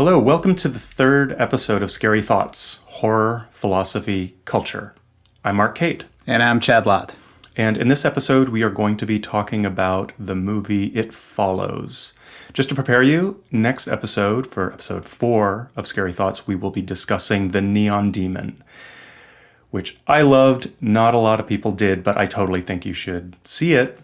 Hello, welcome to the third episode of Scary Thoughts, Horror, Philosophy, Culture. I'm Mark Kate. And I'm Chad Lott. And in this episode, we are going to be talking about the movie It Follows. Just to prepare you, next episode, for episode 4 of Scary Thoughts, we will be discussing The Neon Demon, which I loved. Not a lot of people did, but I totally think you should see it,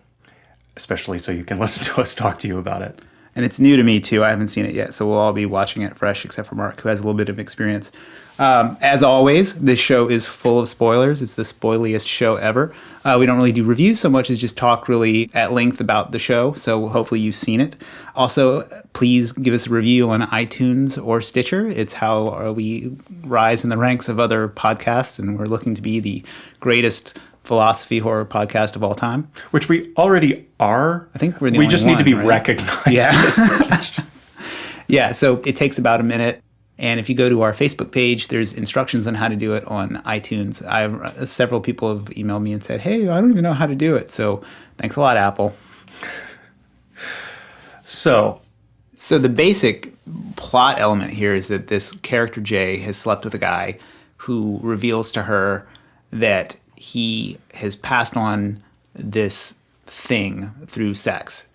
especially so you can listen to us talk to you about it. And it's new to me, too. I haven't seen it yet, so we'll all be watching it fresh, except for Mark, who has a little bit of experience. As always, this show is full of spoilers. It's the spoiliest show ever. We don't really do reviews so much as just talk really at length about the show, so hopefully you've seen it. Also, please give us a review on iTunes or Stitcher. It's how we rise in the ranks of other podcasts, and we're looking to be the greatest philosophy horror podcast of all time. Which we already are. I think we're the We only just one, need to be right? recognized. Yeah. Yeah, so it takes about a minute. And if you go to our Facebook page, there's instructions on how to do it on iTunes. Several people have emailed me and said, hey, I don't even know how to do it. So thanks a lot, Apple. So the basic plot element here is that this character, Jay, has slept with a guy who reveals to her that he has passed on this thing through sex.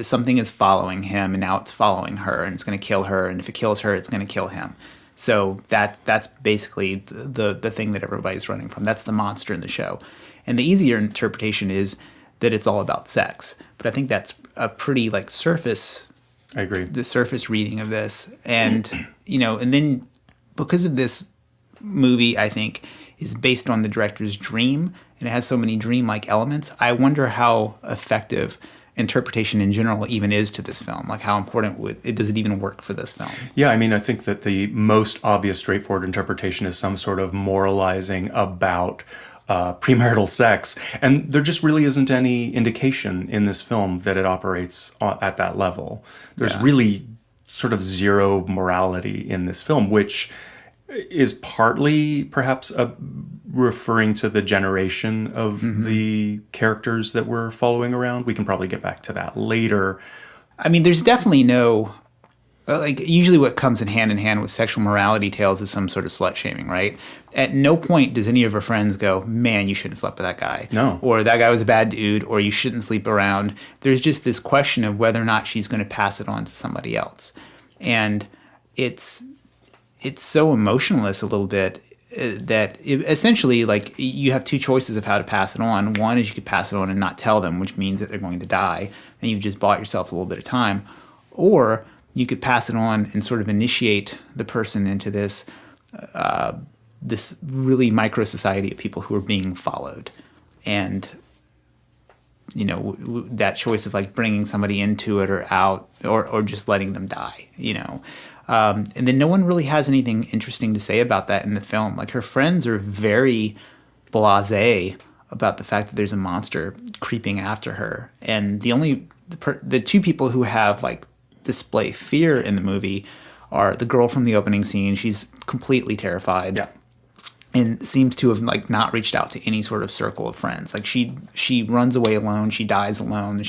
Something is following him, and now it's following her, and it's going to kill her, and if it kills her, it's going to kill him. So that's basically the thing that everybody's running from. That's the monster in the show. And the easier interpretation is that it's all about sex. But I think that's a pretty surface. I agree. The surface reading of this. And, and then because of this movie, I think, is based on the director's dream, and it has so many dreamlike elements. I wonder how effective interpretation in general even is to this film. Like, how important does it even work for this film? Yeah, I mean, I think that the most obvious, straightforward interpretation is some sort of moralizing about premarital sex. And there just really isn't any indication in this film that it operates at that level. There's really sort of zero morality in this film, which is partly perhaps referring to the generation of the characters that we're following around. We can probably get back to that later. I mean, there's definitely no, usually what comes in hand with sexual morality tales is some sort of slut shaming, right? At no point does any of her friends go, man, you shouldn't have slept with that guy. No. Or that guy was a bad dude, or you shouldn't sleep around. There's just this question of whether or not she's going to pass it on to somebody else. And it's so emotionless a little bit that essentially, you have two choices of how to pass it on. One is you could pass it on and not tell them, which means that they're going to die, and you've just bought yourself a little bit of time. Or you could pass it on and sort of initiate the person into this this really micro society of people who are being followed. And that choice of bringing somebody into it or out, or just letting them die, and then no one really has anything interesting to say about that in the film. Her friends are very blasé about the fact that there's a monster creeping after her. And the two people who have display fear in the movie are the girl from the opening scene. She's completely terrified. Yeah. And seems to have not reached out to any sort of circle of friends. She runs away alone. She dies alone.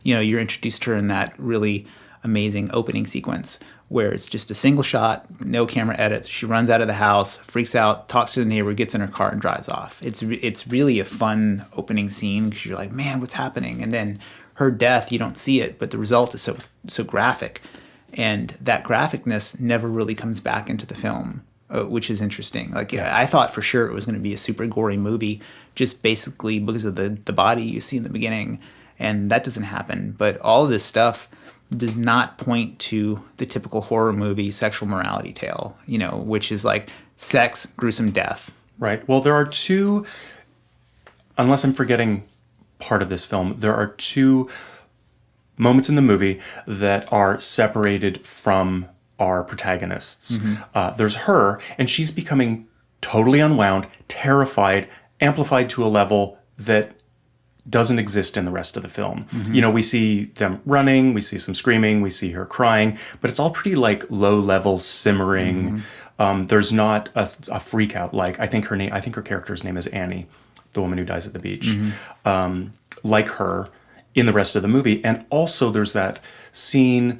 You're introduced to her in that really amazing opening sequence where it's just a single shot, no camera edits. She runs out of the house, freaks out, talks to the neighbor, gets in her car, and drives off. It's really a fun opening scene because you're like, man, what's happening? And then her death, you don't see it, but the result is so graphic, and that graphicness never really comes back into the film. Which is interesting. I thought for sure it was going to be a super gory movie, just basically because of the body you see in the beginning, and that doesn't happen. But all of this stuff does not point to the typical horror movie sexual morality tale, which is sex, gruesome death. Right. Well, there are two, unless I'm forgetting part of this film, there are two moments in the movie that are separated from our protagonists. There's her, and she's becoming totally unwound, terrified, amplified to a level that doesn't exist in the rest of the film. We see them running, we see some screaming, we see her crying, but it's all pretty low-level simmering. There's not a freak out. I think her character's name is Annie, the woman who dies at the beach. Like her in the rest of the movie. And also there's that scene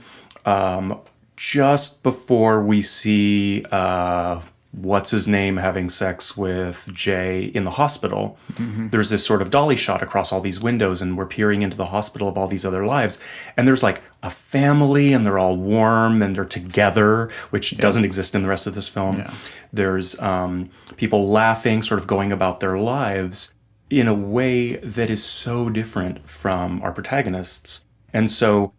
just before we see what's his name having sex with Jay in the hospital, there's this sort of dolly shot across all these windows, and we're peering into the hospital of all these other lives. And there's like a family, and they're all warm, and they're together, which doesn't exist in the rest of this film. Yeah. There's people laughing, sort of going about their lives in a way that is so different from our protagonists. And so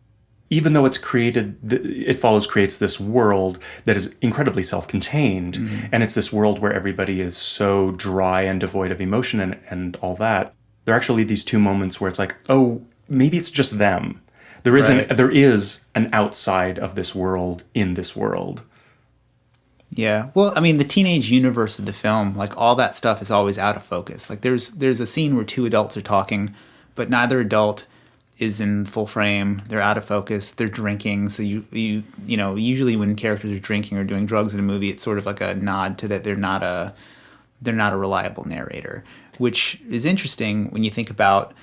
even though It Follows creates this world that is incredibly self-contained, and it's this world where everybody is so dry and devoid of emotion and all that, there are actually these two moments where it's like, oh, maybe it's just them. There is an outside of this world in this world. Yeah. Well, I mean, the teenage universe of the film, like all that stuff is always out of focus. Like there's a scene where two adults are talking, but neither adult is in full frame. They're out of focus. They're drinking. So you know, usually when characters are drinking or doing drugs in a movie, it's sort of like a nod to that they're not a reliable narrator, which is interesting when you think about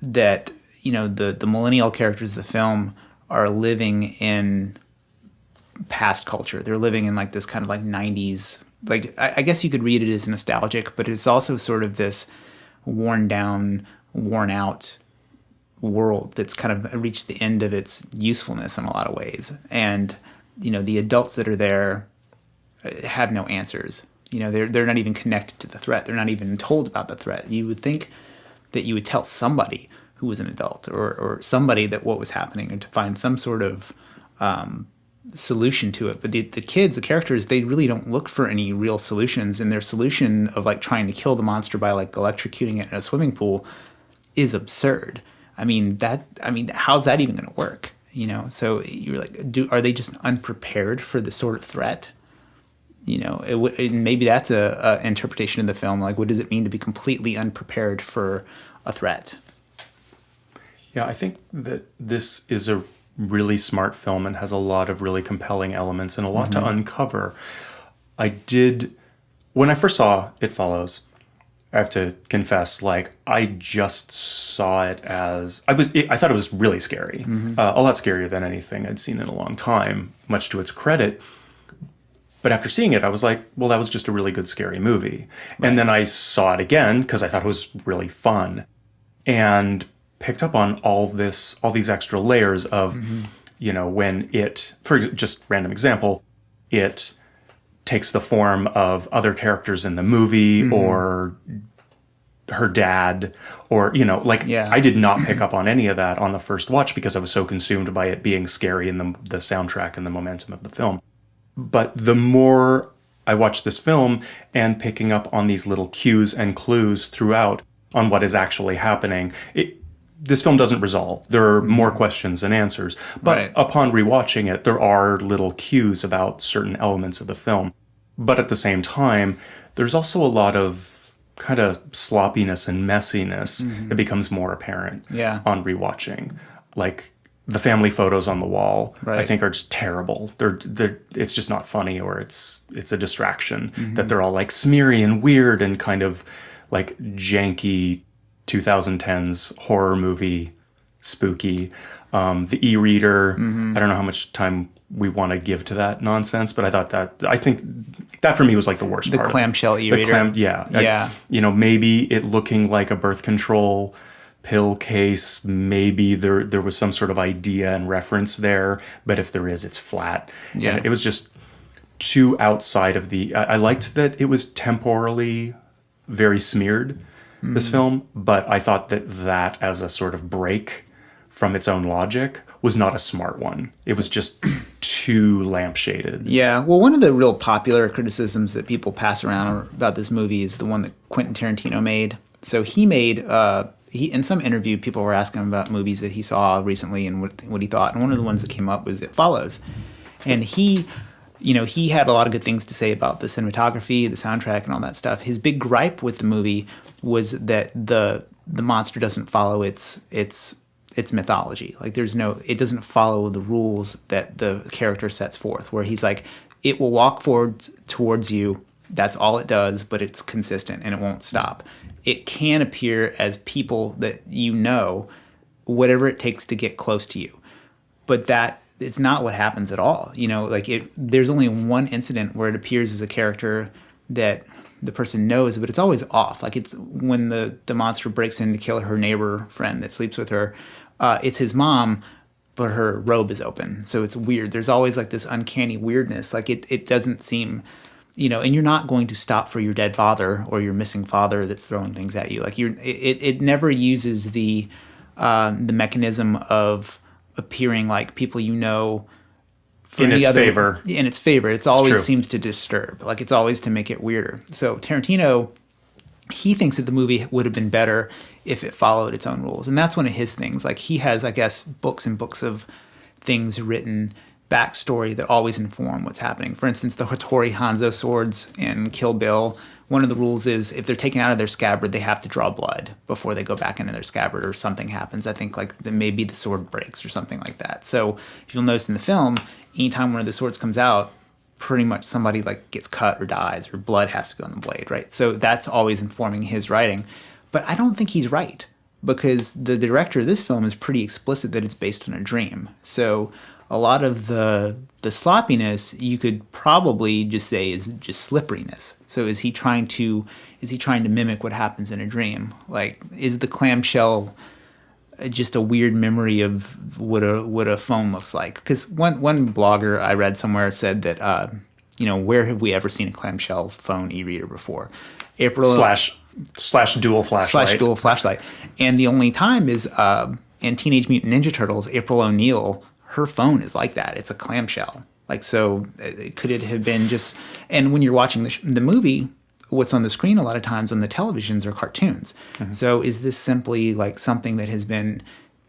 that, you know, the millennial characters of the film are living in past culture. They're living in like this kind of like 90s, like I guess you could read it as nostalgic, but it's also sort of this worn down, worn out world that's kind of reached the end of its usefulness in a lot of ways. And, you know, the adults that are there have no answers. You know, they're not even connected to the threat. They're not even told about the threat. You would think that you would tell somebody who was an adult or somebody that what was happening and to find some sort of solution to it. But the kids, the characters, they really don't look for any real solutions. And their solution of like trying to kill the monster by like electrocuting it in a swimming pool is absurd. I mean, how's that even going to work? You know, so you're like, are they just unprepared for this sort of threat? You know, maybe that's a interpretation of the film. Like, what does it mean to be completely unprepared for a threat? Yeah, I think that this is a really smart film and has a lot of really compelling elements and a lot to uncover. When I first saw It Follows, I have to confess, like, I just saw it as... I thought it was really scary. A lot scarier than anything I'd seen in a long time, much to its credit. But after seeing it, I was like, well, that was just a really good, scary movie. Right. And then I saw it again, because I thought it was really fun. And picked up on all these extra layers of, you know, when it... For just random example, it takes the form of other characters in the movie or her dad or, you know, like I did not pick up on any of that on the first watch because I was so consumed by it being scary and the soundtrack and the momentum of the film. But the more I watched this film and picking up on these little cues and clues throughout on what is actually happening, this film doesn't resolve. There are more questions than answers. But upon rewatching it, there are little cues about certain elements of the film. But at the same time, there's also a lot of kind of sloppiness and messiness that becomes more apparent on rewatching. Like the family photos on the wall, I think are just terrible. It's just not funny, or it's a distraction that they're all like smeary and weird and kind of like janky 2010s horror movie, spooky. The e-reader, I don't know how much time we want to give to that nonsense, but I think that for me was like the worst part. The clamshell e-reader. You know, maybe it looking like a birth control pill case, maybe there was some sort of idea and reference there, but if there is, it's flat. Yeah. And it was just too outside of I liked that it was temporally very smeared, this film, but I thought that as a sort of break from its own logic was not a smart one. It was just too lampshaded. Yeah. Well, one of the real popular criticisms that people pass around about this movie is the one that Quentin Tarantino made. So he made, in some interview, people were asking him about movies that he saw recently and what he thought. And one of the ones that came up was It Follows. And he had a lot of good things to say about the cinematography, the soundtrack, and all that stuff. His big gripe with the movie was that the monster doesn't follow its mythology. Like it doesn't follow the rules that the character sets forth, where he's like, it will walk forward towards you. That's all it does, but it's consistent and it won't stop. It can appear as people that you know, whatever it takes to get close to you. But that it's not what happens at all. Like there's only one incident where it appears as a character that the person knows, but it's always off. Like it's when the monster breaks in to kill her neighbor friend that sleeps with her. It's his mom, but her robe is open, so it's weird. There's always like this uncanny weirdness. Like it doesn't seem, and you're not going to stop for your dead father or your missing father that's throwing things at you. Like it never uses the mechanism of appearing like people for in any its other favor. in its favor. It's always true. seems to disturb. Like it's always to make it weirder. So Tarantino, he thinks that the movie would have been better if it followed its own rules, and that's one of his things. Like he has, I guess, books and books of things written, backstory that always inform what's happening. For instance, the Hattori Hanzo swords in Kill Bill. One of the rules is if they're taken out of their scabbard, they have to draw blood before they go back into their scabbard, or something happens. I think like maybe the sword breaks or something like that. So if you'll notice in the film, anytime one of the swords comes out, pretty much somebody like gets cut or dies, or blood has to go on the blade, right? So that's always informing his writing. But I don't think he's right, because the director of this film is pretty explicit that it's based on a dream. So a lot of the sloppiness you could probably just say is just slipperiness. So is he trying to mimic what happens in a dream? Like, is the clamshell just a weird memory of what a phone looks like? Because one blogger I read somewhere said that where have we ever seen a clamshell phone e-reader before? Slash dual flashlight. And the only time is in Teenage Mutant Ninja Turtles, April O'Neil, her phone is like that. It's a clamshell. Like, so could it have been just... And when you're watching the movie, what's on the screen a lot of times on the televisions are cartoons. Mm-hmm. So is this simply like something that has been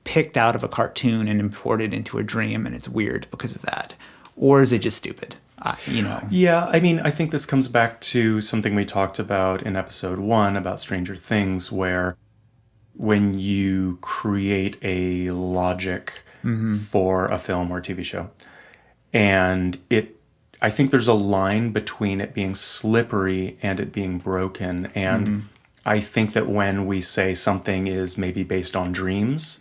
picked out of a cartoon and imported into a dream, and it's weird because of that? Or is it just stupid? Yeah, I mean, I think this comes back to something we talked about in episode 1 about Stranger Things, where when you create a logic for a film or a TV show, and I think there's a line between it being slippery and it being broken. And I think that when we say something is maybe based on dreams,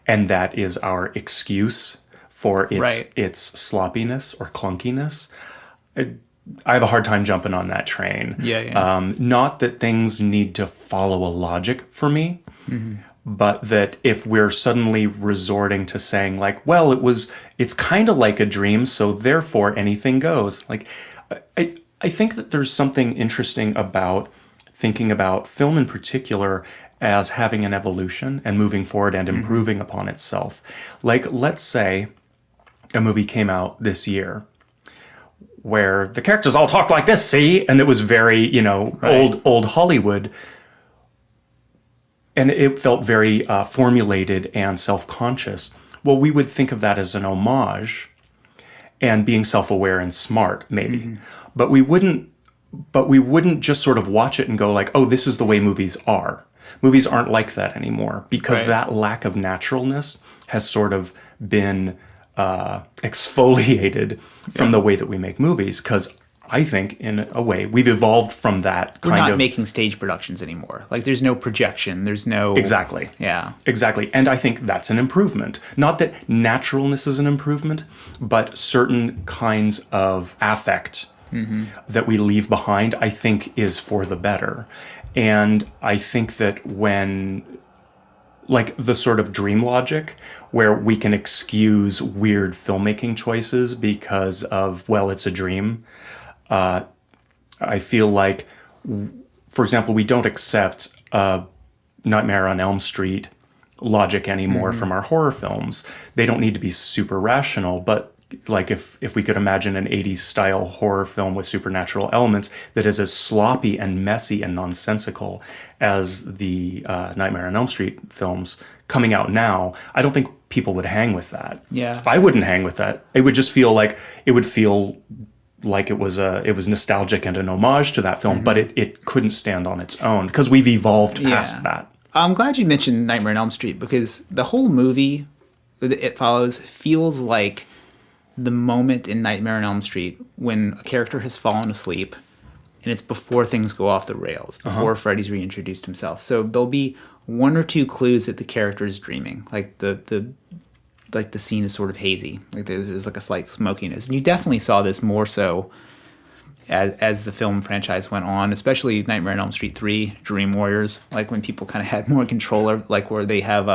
and that is our excuse for its sloppiness or clunkiness, I have a hard time jumping on that train. Yeah. Not that things need to follow a logic for me, but that if we're suddenly resorting to saying like, well, it's kind of like a dream, so therefore anything goes. Like, I think that there's something interesting about thinking about film in particular as having an evolution and moving forward and improving upon itself. Like, let's say a movie came out this year where the characters all talk like this, see? And it was very, old Hollywood. And it felt very formulated and self-conscious. Well, we would think of that as an homage and being self-aware and smart, maybe. But we wouldn't just sort of watch it and go like, oh, this is the way movies are. Movies aren't like that anymore, because that lack of naturalness has sort of been exfoliated from the way that we make movies. Because I think, in a way, we've evolved from that kind of... We're not making stage productions anymore. Like, there's no projection. There's no... Exactly. Yeah. Exactly. And I think that's an improvement. Not that naturalness is an improvement, but certain kinds of affect that we leave behind, I think, is for the better. And I think that when... like the sort of dream logic where we can excuse weird filmmaking choices because of, well, it's a dream... I feel like, for example, we don't accept Nightmare on Elm Street logic anymore from our horror films. They don't need to be super rational, but like if we could imagine an 80s style horror film with supernatural elements that is as sloppy and messy and nonsensical as the Nightmare on Elm Street films coming out now, I don't think people would hang with that. Yeah. I wouldn't hang with that. It would just feel like it was nostalgic and an homage to that film, but it couldn't stand on its own because we've evolved past that. I'm glad you mentioned Nightmare on Elm Street, because the whole movie that it follows feels like the moment in Nightmare on Elm Street when a character has fallen asleep and it's before things go off the rails, before Freddy's reintroduced himself. So there'll be one or two clues that the character is dreaming. Like the like the scene is sort of hazy. Like there's like a slight smokiness. And you definitely saw this more so as the film franchise went on, especially Nightmare on Elm Street 3, Dream Warriors, like when people kind of had more control, like where they have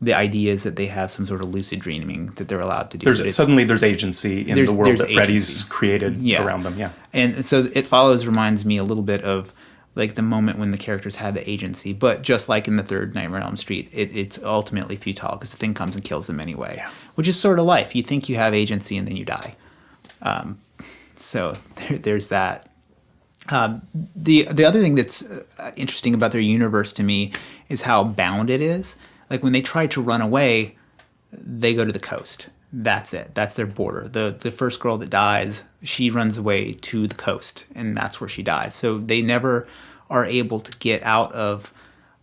the idea is that they have some sort of lucid dreaming that they're allowed to do. Suddenly there's agency in the world that Freddy's agency. created around them. Yeah. And so It Follows reminds me a little bit of like the moment when the characters had the agency, but just like in the third Nightmare on Elm Street, it's ultimately futile because the thing comes and kills them anyway, which is sort of life. You think you have agency and then you die. So there's that. The other thing that's interesting about their universe to me is how bound it is. Like when they try to run away, they go to the coast. That's it. That's their border. The first girl that dies, she runs away to the coast, and that's where she dies. So they never are able to get out of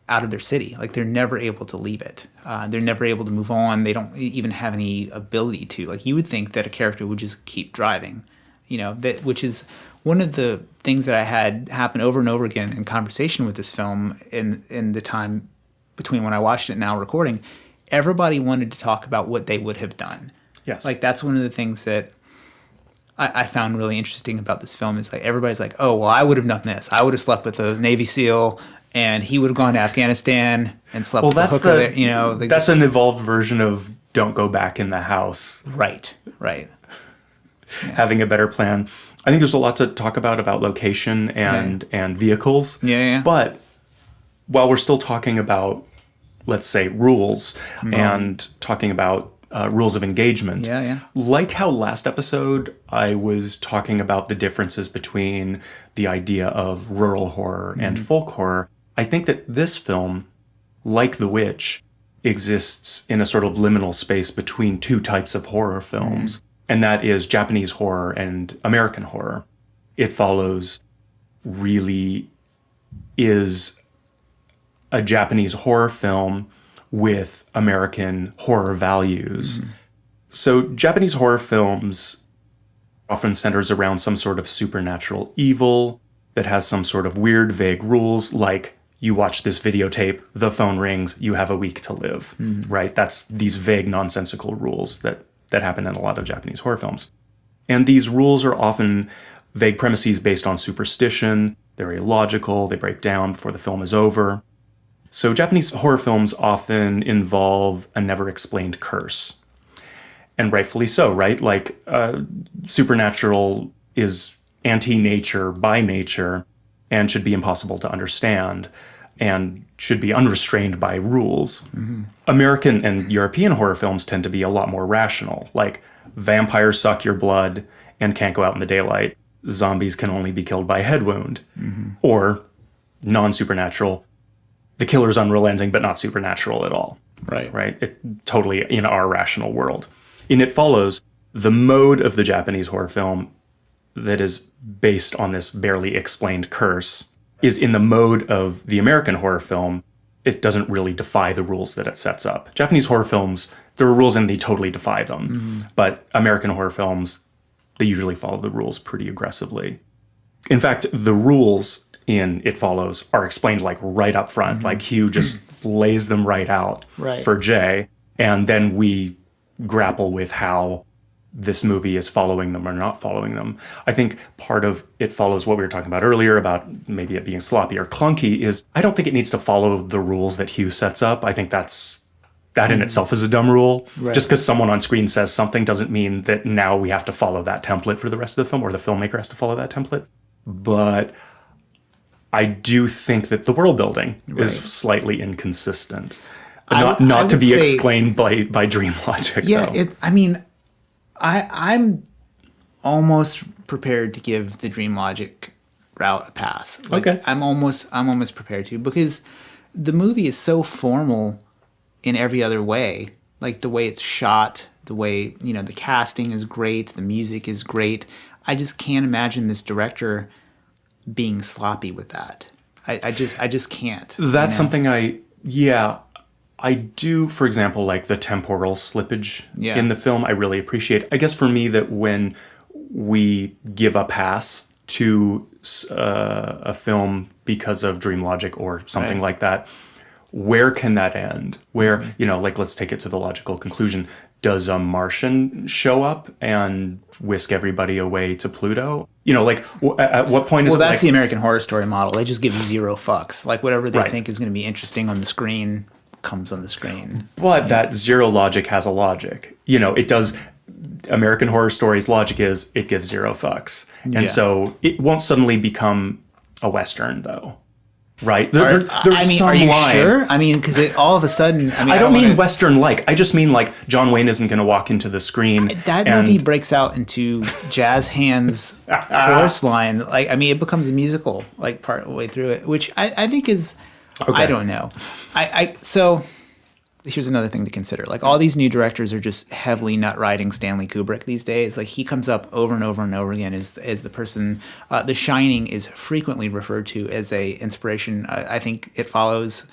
their city. Like they're never able to leave it. They're never able to move on. They don't even have any ability to. Like you would think that a character would just keep driving, which is one of the things that I had happen over and over again in conversation with this film in the time between when I watched it and now recording. Everybody wanted to talk about what they would have done. Yes. Like that's one of the things that I found really interesting about this film is like everybody's like, oh, well, I would have done this. I would have slept with a Navy SEAL and he would have gone to Afghanistan and slept with a hooker there. That's an evolved version of don't go back in the house. Right. Having a better plan. I think there's a lot to talk about location and vehicles. Yeah. But while we're still talking about, let's say, rules and talking about rules of engagement, like how last episode I was talking about the differences between the idea of rural horror and folk horror, I think that this film, like The Witch, exists in a sort of liminal space between two types of horror films, and that is Japanese horror and American horror. It Follows really is a Japanese horror film with American horror values. So Japanese horror films often centers around some sort of supernatural evil that has some sort of weird, vague rules, like you watch this videotape, the phone rings, you have a week to live, right? That's these vague, nonsensical rules that happen in a lot of Japanese horror films. And these rules are often vague premises based on superstition. They're illogical. They break down before the film is over. So Japanese horror films often involve a never-explained curse. And rightfully so, right? Like, supernatural is anti-nature by nature and should be impossible to understand and should be unrestrained by rules. American and European horror films tend to be a lot more rational, like vampires suck your blood and can't go out in the daylight. Zombies can only be killed by a head wound. Or non-supernatural, the killer is unrelenting but not supernatural at all. Right? It totally in our rational world. In It Follows, the mode of the Japanese horror film that is based on this barely explained curse is in the mode of the American horror film. It doesn't really defy the rules that it sets up. Japanese horror films, there are rules and they totally defy them. But American horror films, they usually follow the rules pretty aggressively. In fact, the rules in It Follows are explained like right up front. Like Hugh just lays them right out for Jay. And then we grapple with how this movie is following them or not following them. I think part of It Follows, what we were talking about earlier about maybe it being sloppy or clunky, is I don't think it needs to follow the rules that Hugh sets up. I think that in itself is a dumb rule. Just because someone on screen says something doesn't mean that now we have to follow that template for the rest of the film, or the filmmaker has to follow that template. But I do think that the world building is slightly inconsistent. Not to be explained by dream logic. Yeah, though. I'm almost prepared to give the dream logic route a pass. Okay. I'm almost prepared to, because the movie is so formal in every other way. Like the way it's shot, the way, the casting is great, the music is great. I just can't imagine this director being sloppy with that. I just can't. That's something I do, for example, like the temporal slippage in the film, I really appreciate. I guess for me that when we give a pass to a film because of dream logic or something like that, where can that end? Where, like, let's take it to the logical conclusion. Does a Martian show up and whisk everybody away to Pluto? Like, at what point is Well, it that's like... the American Horror Story model. They just give zero fucks. Like, whatever they Right. think is going to be interesting on the screen comes on the screen. But that zero logic has a logic. It does... American Horror Story's logic is it gives zero fucks. And so it won't suddenly become a Western, though. Right? There's some are you line. sure? I mean, because all of a sudden... I don't mean Western-like. I just mean, like, John Wayne isn't going to walk into the screen. That movie breaks out into jazz hands chorus line. Like, I mean, it becomes a musical, like, part of the way through it, which I think is... Okay. I don't know. So... Here's another thing to consider. Like, all these new directors are just heavily nut-riding Stanley Kubrick these days. Like, he comes up over and over and over again as the person... The Shining is frequently referred to as a inspiration. I think it follows...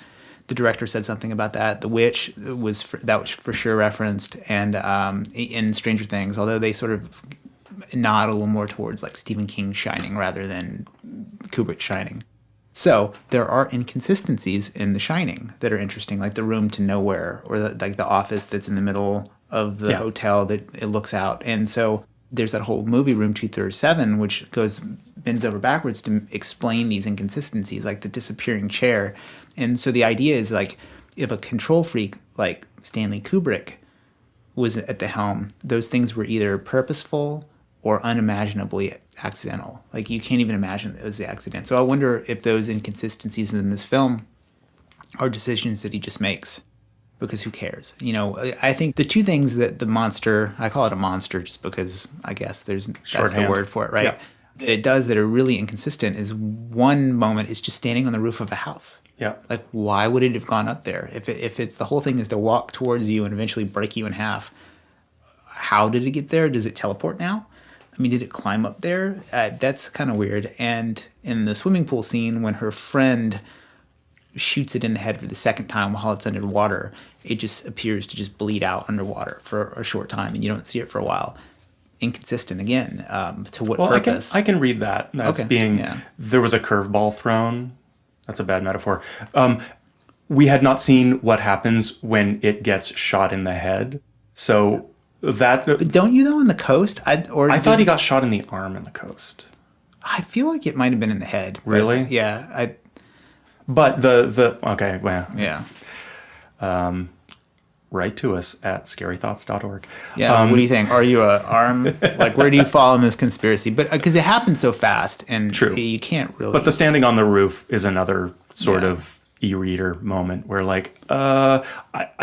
The director said something about that. The Witch was for sure referenced. And in Stranger Things, although they sort of nod a little more towards, like, Stephen King's Shining rather than Kubrick's Shining. So there are inconsistencies in The Shining that are interesting, like the room to nowhere, or the office that's in the middle of the hotel that it looks out. And so there's that whole movie, Room 237, which bends over backwards to explain these inconsistencies, like the disappearing chair. And so the idea is, like, if a control freak like Stanley Kubrick was at the helm, those things were either purposeful or unimaginably accidental. Like, you can't even imagine that it was the accident. So I wonder if those inconsistencies in this film are decisions that he just makes, because who cares? I think the two things that the monster, I call it a monster just because I guess that's the word for it, right? Yeah. It does that are really inconsistent is one moment is just standing on the roof of a house. Yeah. Like, why would it have gone up there? If it's the whole thing is to walk towards you and eventually break you in half, how did it get there? Does it teleport now? I mean, did it climb up there? That's kind of weird. And in the swimming pool scene, when her friend shoots it in the head for the second time while it's underwater, it just appears to just bleed out underwater for a short time, and you don't see it for a while. Inconsistent again. To what purpose? I can read that as being there was a curveball thrown. That's a bad metaphor. We had not seen what happens when it gets shot in the head. So... But don't you, though, on the coast? I thought he got shot in the arm in the coast. I feel like it might have been in the head. Really? Yeah. But the okay, well. Yeah. Write to us at scarythoughts.org. Yeah, what do you think? Are you a arm? Like, where do you fall in this conspiracy? But because it happens so fast, and True. You can't really... But the standing on the roof is another sort of e-reader moment where, like, I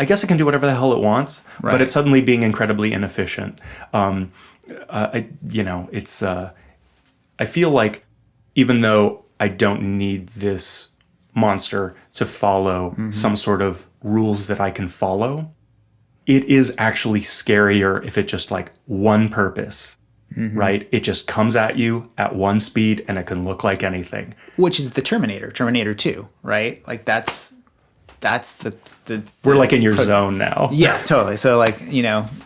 guess it can do whatever the hell it wants, but it's suddenly being incredibly inefficient. I feel like even though I don't need this monster to follow some sort of rules that I can follow, it is actually scarier if it just, like, one purpose. Right? It just comes at you at one speed, and it can look like anything. Which is the Terminator 2, right? Like, that's the We're, like, in your zone now. Yeah, totally. So, like,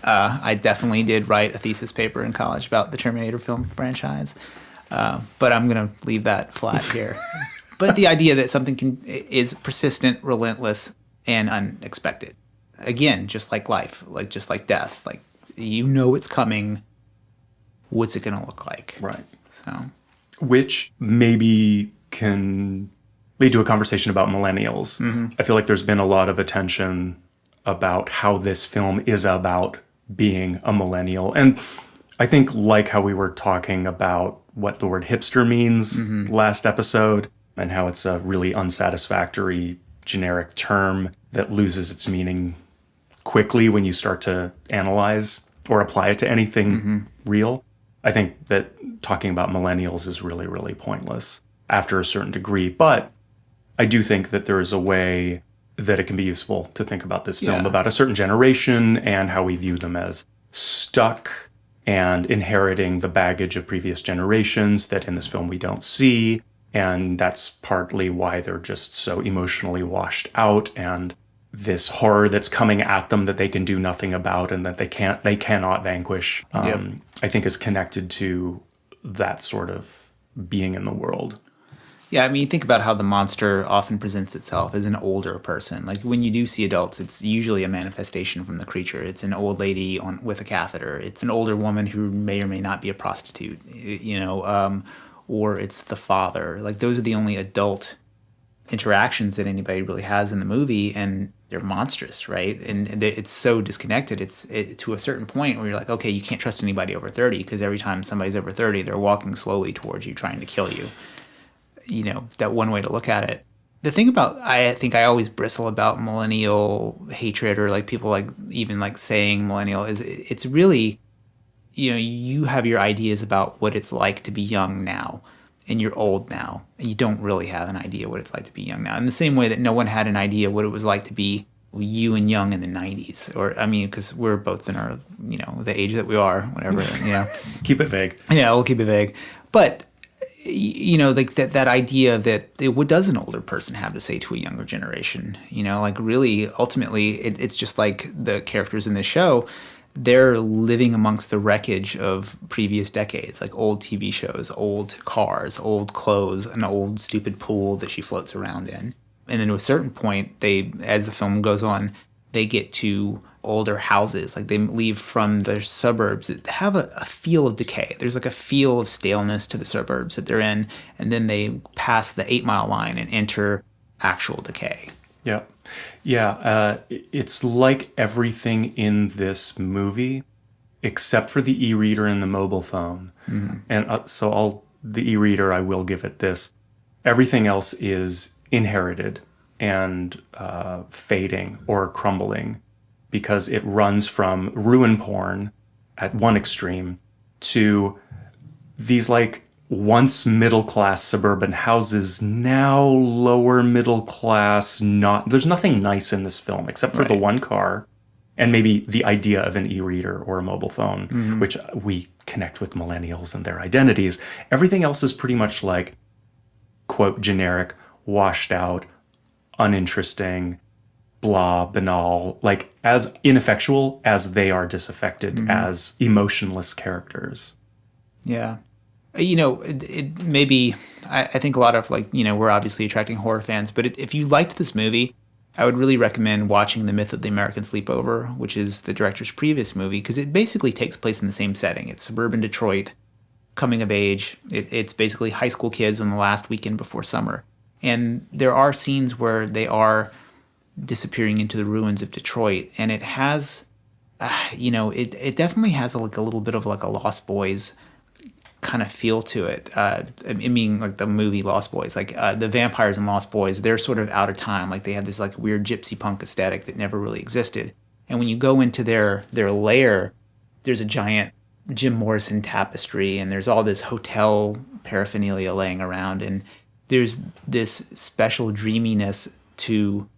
I definitely did write a thesis paper in college about the Terminator film franchise, but I'm going to leave that flat here. But the idea that something is persistent, relentless, and unexpected. Again, just like life, like just like death. Like, it's coming. What's it going to look like? Right. So, which maybe can lead to a conversation about millennials. I feel like there's been a lot of attention about how this film is about being a millennial. And I think, like how we were talking about what the word hipster means last episode, and how it's a really unsatisfactory generic term that loses its meaning quickly when you start to analyze or apply it to anything real. I think that talking about millennials is really, really pointless after a certain degree. But I do think that there is a way that it can be useful to think about this film about a certain generation and how we view them as stuck and inheriting the baggage of previous generations that in this film we don't see. And that's partly why they're just so emotionally washed out, and this horror that's coming at them that they can do nothing about and that they cannot vanquish, I think is connected to that sort of being in the world. Yeah, I mean, think about how the monster often presents itself as an older person. Like when you do see adults, it's usually a manifestation from the creature. It's an old lady with a catheter. It's an older woman who may or may not be a prostitute, or it's the father. Like those are the only adult interactions that anybody really has in the movie, and they're monstrous, right? And it's so disconnected. It's to a certain point where you're like, okay, you can't trust anybody over 30 because every time somebody's over 30, they're walking slowly towards you, trying to kill you. That one way to look at it. The thing about, I think I always bristle about millennial hatred, or like people like even like saying millennial, is it's really, you have your ideas about what it's like to be young now, and you're old now, and you don't really have an idea what it's like to be young now. In the same way that no one had an idea what it was like to be you and young in the 90s, or I mean, because we're both in our, the age that we are, whatever, Keep it vague. Yeah, we'll keep it vague. But like that idea that what does an older person have to say to a younger generation? Like really, ultimately, it's just like the characters in this show. They're living amongst the wreckage of previous decades, like old TV shows, old cars, old clothes, an old stupid pool that she floats around in. And then to a certain point, as the film goes on, they get to older houses. Like they leave from the suburbs that have a feel of decay. There's like a feel of staleness to the suburbs that they're in. And then they pass the 8 Mile line and enter actual decay. Yeah. Yeah. It's like everything in this movie, except for the e-reader and the mobile phone. Mm-hmm. And the e-reader, I will give it this. Everything else is inherited and fading or crumbling, because it runs from ruin porn at one extreme to these like once middle-class suburban houses, now lower middle class. There's nothing nice in this film except for the one car and maybe the idea of an e-reader or a mobile phone, which we connect with millennials and their identities. Everything else is pretty much like, quote, generic, washed out, uninteresting, blah, banal, like as ineffectual as they are disaffected as emotionless characters. Yeah. It maybe, I think a lot of we're obviously attracting horror fans, but if you liked this movie, I would really recommend watching The Myth of the American Sleepover, which is the director's previous movie, because it basically takes place in the same setting. It's suburban Detroit, coming of age. It's basically high school kids on the last weekend before summer. And there are scenes where they are disappearing into the ruins of Detroit, and it has, it definitely has a little bit of like a Lost Boys kind of feel to it. I mean, like the movie Lost Boys, like the vampires in Lost Boys, they're sort of out of time. Like they have this like weird gypsy punk aesthetic that never really existed. And when you go into their lair, there's a giant Jim Morrison tapestry, and there's all this hotel paraphernalia laying around, and there's this special dreaminess to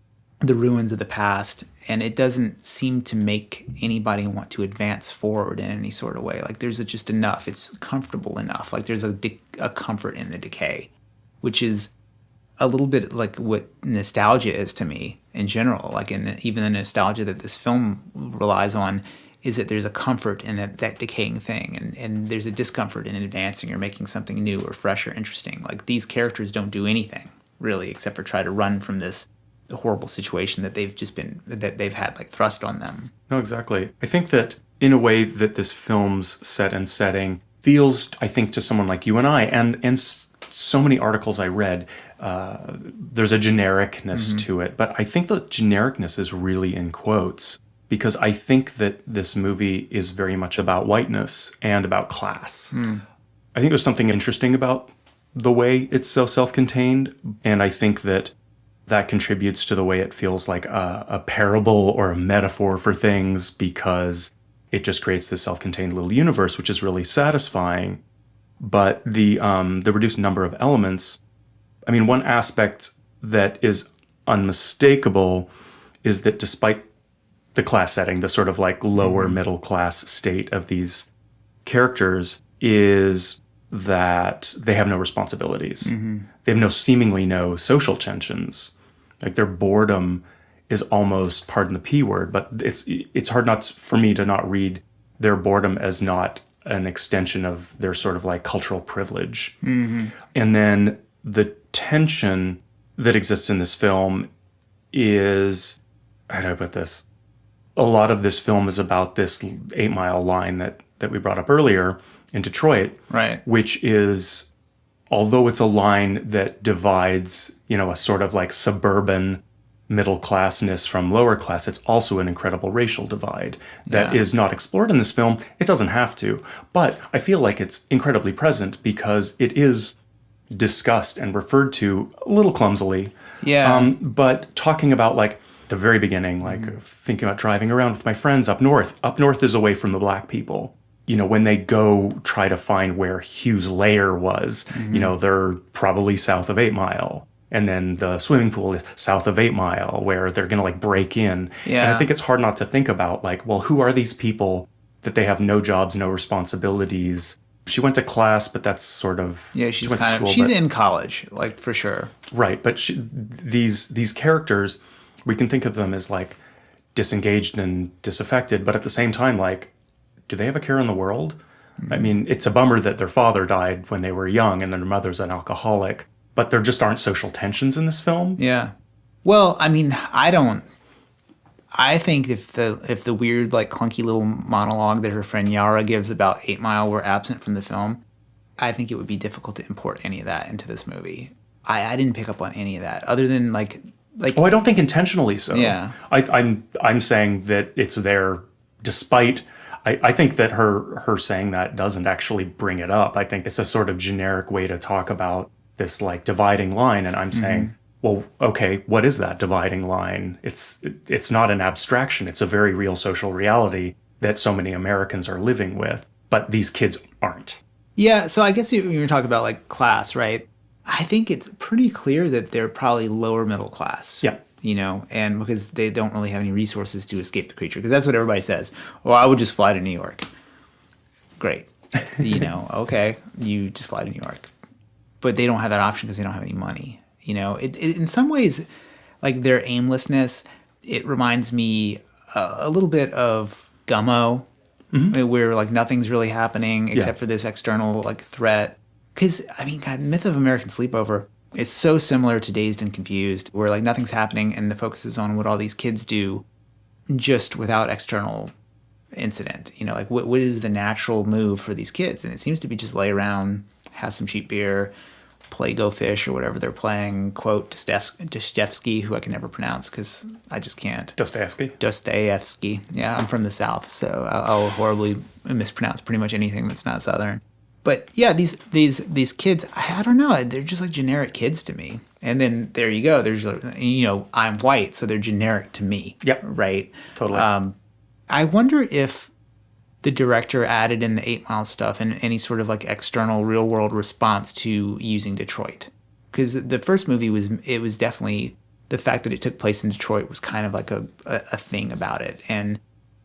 the ruins of the past, and it doesn't seem to make anybody want to advance forward in any sort of way. Like there's just enough. It's comfortable enough. Like there's a comfort in the decay, which is a little bit like what nostalgia is to me in general. Like even the nostalgia that this film relies on is that there's a comfort in that decaying thing, and there's a discomfort in advancing or making something new or fresh or interesting. Like these characters don't do anything really except for try to run from this horrible situation that they've had like thrust on them. No, exactly. I think that in a way that this film's set and setting feels, I think, to someone like you and I, and so many articles I read, there's a genericness to it, but I think the genericness is really in quotes, because I think that this movie is very much about whiteness and about class. I think there's something interesting about the way it's so self-contained, and I think that contributes to the way it feels like a parable or a metaphor for things, because it just creates this self-contained little universe, which is really satisfying. But the reduced number of elements, I mean, one aspect that is unmistakable is that despite the class setting, the sort of like lower middle class state of these characters, is that they have no responsibilities. They have seemingly no social tensions. Like their boredom is almost, pardon the P word, but it's hard for me to not read their boredom as not an extension of their sort of like cultural privilege. And then the tension that exists in this film is, how do I put this? A lot of this film is about this 8 Mile line that we brought up earlier in Detroit, Right. which is, although it's a line that divides, a sort of like suburban middle classness from lower class, it's also an incredible racial divide that Yeah. is not explored in this film. It doesn't have to, but I feel like it's incredibly present because it is discussed and referred to a little clumsily. Yeah. But talking about like the very beginning, like thinking about driving around with my friends up north. Up north is away from the black people. When they go try to find where Hugh's lair was, they're probably south of 8 Mile. And then the swimming pool is south of 8 Mile, where they're going to like break in. Yeah. And I think it's hard not to think about like, well, who are these people that they have no jobs, no responsibilities? She went to class, but that's sort of, Yeah, she she's went to kind of, school, she's but- in college, like, for sure. Right, but these characters, we can think of them as like disengaged and disaffected, but at the same time, like, do they have a care in the world? I mean, it's a bummer that their father died when they were young and their mother's an alcoholic, but there just aren't social tensions in this film. Yeah. Well, I mean, I think if the weird, like, clunky little monologue that her friend Yara gives about 8 Mile were absent from the film, I think it would be difficult to import any of that into this movie. I didn't pick up on any of that, other than like. Oh, I don't think intentionally so. Yeah. I'm saying that it's there despite. I think that her saying that doesn't actually bring it up. I think it's a sort of generic way to talk about this like dividing line, and I'm saying, well, okay, what is that dividing line? It's not an abstraction. It's a very real social reality that so many Americans are living with, but these kids aren't. Yeah, so I guess you were talking about, like, class, right? I think it's pretty clear that they're probably lower middle class. Yeah. And because they don't really have any resources to escape the creature. Because that's what everybody says. Well, I would just fly to New York. Great. Okay, you just fly to New York. But they don't have that option because they don't have any money. In some ways, like, their aimlessness, it reminds me a little bit of Gummo, where, like, nothing's really happening except for this external, like, threat. Because, I mean, God, Myth of American Sleepover is so similar to Dazed and Confused, where, like, nothing's happening and the focus is on what all these kids do just without external incident. Like, what is the natural move for these kids? And it seems to be just lay around, have some cheap beer, play Go Fish or whatever they're playing, quote Dostoevsky, who I can never pronounce because I just can't. Dostoevsky. Yeah, I'm from the South, so I'll horribly mispronounce pretty much anything that's not Southern. But yeah, these kids, I don't know, they're just like generic kids to me. And then there you go. There's, I'm white, so they're generic to me. Yep. Right? Totally. I wonder if the director added in the 8 Mile stuff and any sort of like external real world response to using Detroit. Because the first movie was definitely, the fact that it took place in Detroit was kind of like a thing about it. And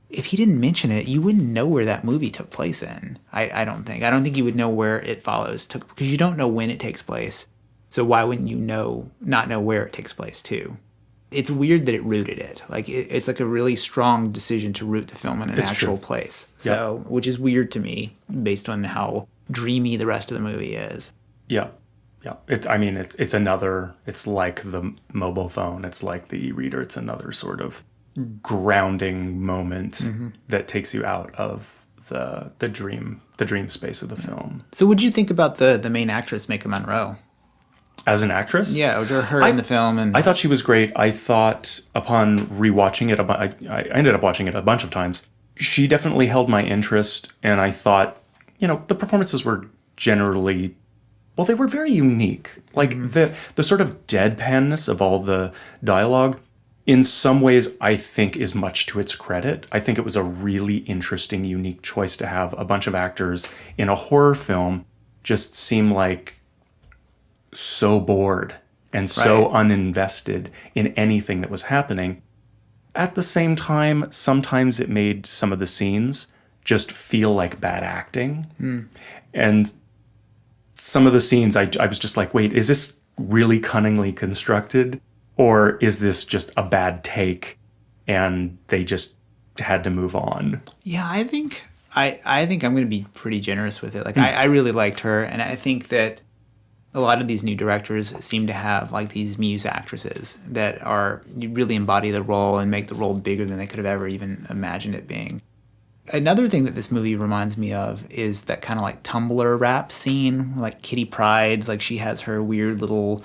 if he didn't mention it, you wouldn't know where that movie took place in. I don't think. I don't think you would know where It Follows took, because you don't know when it takes place. So why wouldn't you not know where it takes place too? It's weird that it rooted it. Like, it's like a really strong decision to root the film in an actual place. So, which is weird to me based on how dreamy the rest of the movie is. Yeah. Yeah. It's another, it's like the mobile phone. It's like the e-reader. It's another sort of grounding moment that takes you out of the dream space of the film. So what did you think about the main actress, Micah Monroe? As an actress? Yeah, or her in the film. And I thought she was great. I thought upon rewatching it, I ended up watching it a bunch of times. She definitely held my interest, and I thought, the performances were generally, well, they were very unique. Like the sort of deadpanness of all the dialogue, in some ways, I think is much to its credit. I think it was a really interesting, unique choice to have a bunch of actors in a horror film just seem like so bored and so uninvested in anything that was happening. At the same time, sometimes it made some of the scenes just feel like bad acting. And some of the scenes, I was just like, wait, is this really cunningly constructed? Or is this just a bad take and they just had to move on? Yeah, I think I'm going to be pretty generous with it. Like, I really liked her, and I think that A lot of these new directors seem to have like these muse actresses that are you really embody the role and make the role bigger than they could have ever even imagined it being. Another thing that this movie reminds me of is that kind of like Tumblr rap scene, like Kitty Pryde, like she has her weird little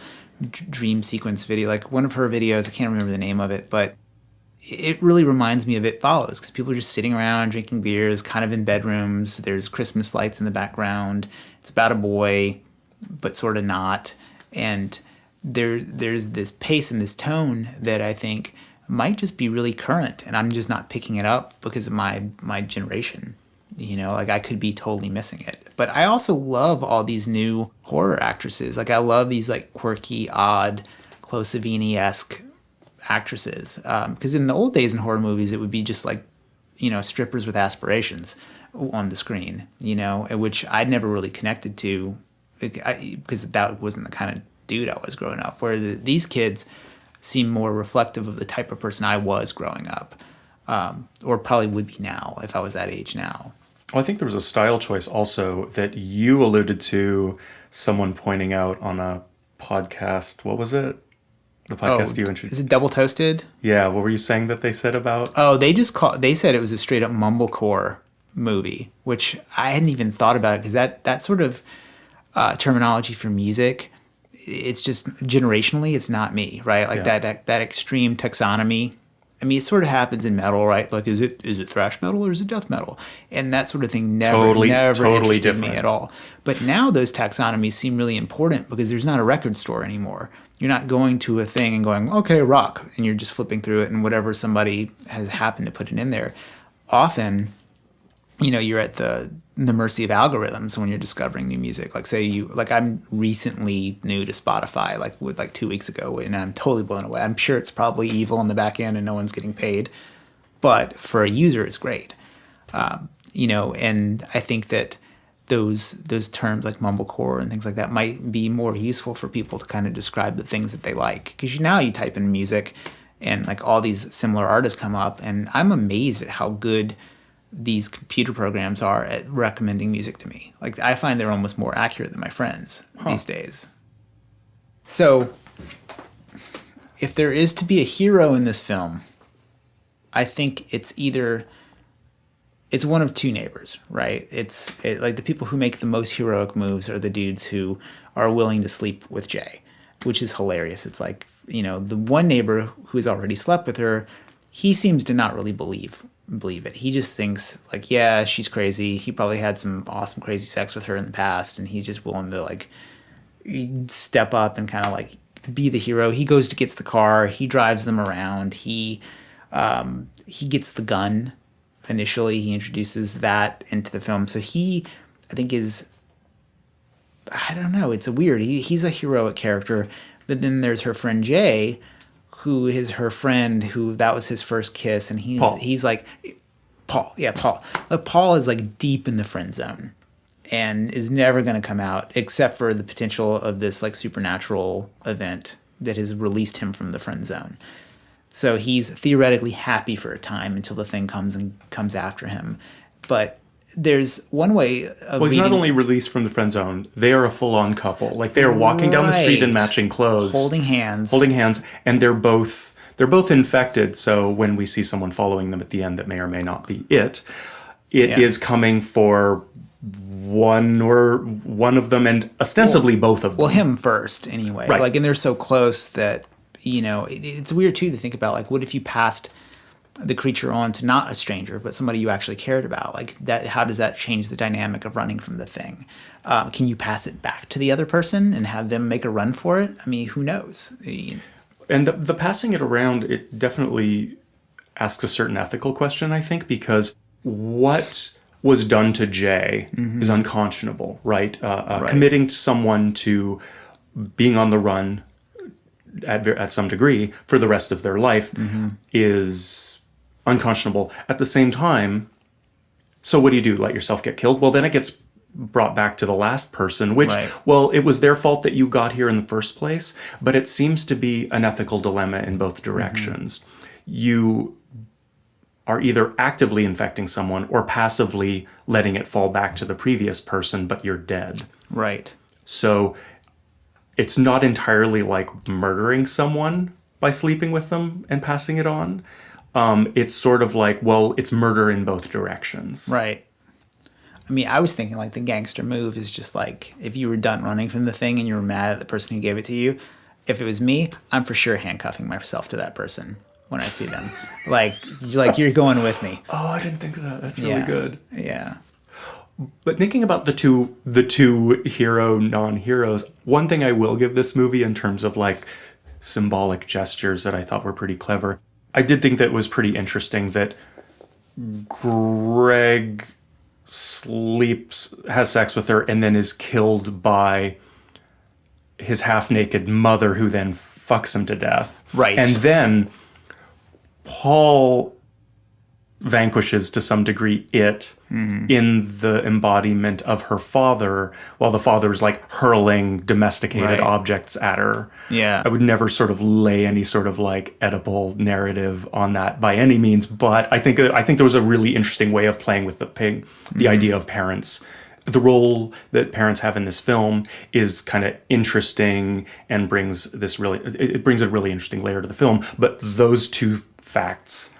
dream sequence video, like one of her videos, I can't remember the name of it, but it really reminds me of It Follows, because people are just sitting around drinking beers, kind of in bedrooms. There's Christmas lights in the background. It's about a boy, but sort of not. And there's this pace and this tone that I think might just be really current, and I'm just not picking it up because of my generation. You know, like I could be totally missing it. But I also love all these new horror actresses. Like I love these like quirky, odd, Chloe Sevigny-esque actresses. Because in the old days in horror movies, it would be just like, you know, strippers with aspirations on the screen, you know, which I'd never really connected to because that wasn't the kind of dude I was growing up. Where these kids seem more reflective of the type of person I was growing up, or probably would be now if I was that age now. Well, I think there was a style choice also that you alluded to, someone pointing out on a podcast. What was it? The podcast you introduced. Is it Double Toasted? Yeah, what were you saying that they said about? Oh, they said it was a straight up mumblecore movie, which I hadn't even thought about, because that sort of terminology for music, it's just generationally, it's not me, right? Like that extreme taxonomy. I mean, it sort of happens in metal, right? Like, is it thrash metal or is it death metal? And that sort of thing never Totally interested different. me at all. But now those taxonomies seem really important because there's not a record store anymore. You're not going to a thing and going, okay, rock, and you're just flipping through it and whatever somebody has happened to put it in there. Often, you know, you're at the mercy of algorithms when you're discovering new music. Like I'm recently new to Spotify, like 2 weeks ago, and I'm totally blown away. I'm sure it's probably evil on the back end and no one's getting paid, but for a user, it's great. You know, and I think that those terms like mumblecore and things like that might be more useful for people to kind of describe the things that they like. Because now you type in music and like all these similar artists come up, and I'm amazed at how good these computer programs are at recommending music to me. Like I find they're almost more accurate than my friends these days. So if there is to be a hero in this film, I think it's one of two neighbors, right? Like the people who make the most heroic moves are the dudes who are willing to sleep with Jay, which is hilarious. It's like, you know, the one neighbor who's already slept with her, he seems to not really believe it. He just thinks like, yeah, she's crazy. He probably had some awesome crazy sex with her in the past, and he's just willing to like step up and kind of like be the hero. He goes to gets the car. He drives them around. He gets the gun. Initially, he introduces that into the film. So he, I think, I don't know, it's a weird, he's a heroic character. But then there's her friend Jay, who is her friend, who that was his first kiss. And he's like, Paul. Yeah, Paul. Like, Paul is like deep in the friend zone and is never going to come out, except for the potential of this like supernatural event that has released him from the friend zone. So he's theoretically happy for a time until the thing comes after him. But there's one way of Well, he's not only released from the friend zone, they are a full-on couple. Like they are walking down the street in matching clothes. Holding hands, and they're both infected. So when we see someone following them at the end that may or may not be it is coming for one of them, and ostensibly both of them. Well, him first anyway. Right. Like, and they're so close that, you know, it's weird too to think about, like, what if you passed the creature on to not a stranger, but somebody you actually cared about? Like that, how does that change the dynamic of running from the thing? Can you pass it back to the other person and have them make a run for it? I mean, who knows? And the passing it around, it definitely asks a certain ethical question, I think, because what was done to Jay is unconscionable, right? Right? Committing someone to being on the run at some degree for the rest of their life is unconscionable. At the same time, so what do? Let yourself get killed? Well, then it gets brought back to the last person, which, well, it was their fault that you got here in the first place, but it seems to be an ethical dilemma in both directions. You are either actively infecting someone or passively letting it fall back to the previous person, but you're dead. Right. So it's not entirely like murdering someone by sleeping with them and passing it on. It's sort of like, well, it's murder in both directions. Right. I mean, I was thinking like the gangster move is just like if you were done running from the thing and you were mad at the person who gave it to you. If it was me, I'm for sure handcuffing myself to that person when I see them. like you're going with me. Oh, I didn't think of that. That's really good. Yeah. But thinking about the two hero non-heroes, one thing I will give this movie in terms of like symbolic gestures that I thought were pretty clever. I did think that it was pretty interesting that Greg has sex with her, and then is killed by his half-naked mother, who then fucks him to death. Right. And then Paul vanquishes to some degree it in the embodiment of her father, while the father's like hurling domesticated objects at her. Yeah. I would never sort of lay any sort of like Oedipal narrative on that by any means, but I think there was a really interesting way of playing with the idea of parents. The role that parents have in this film is kind of interesting and brings a really interesting layer to the film, but those two facts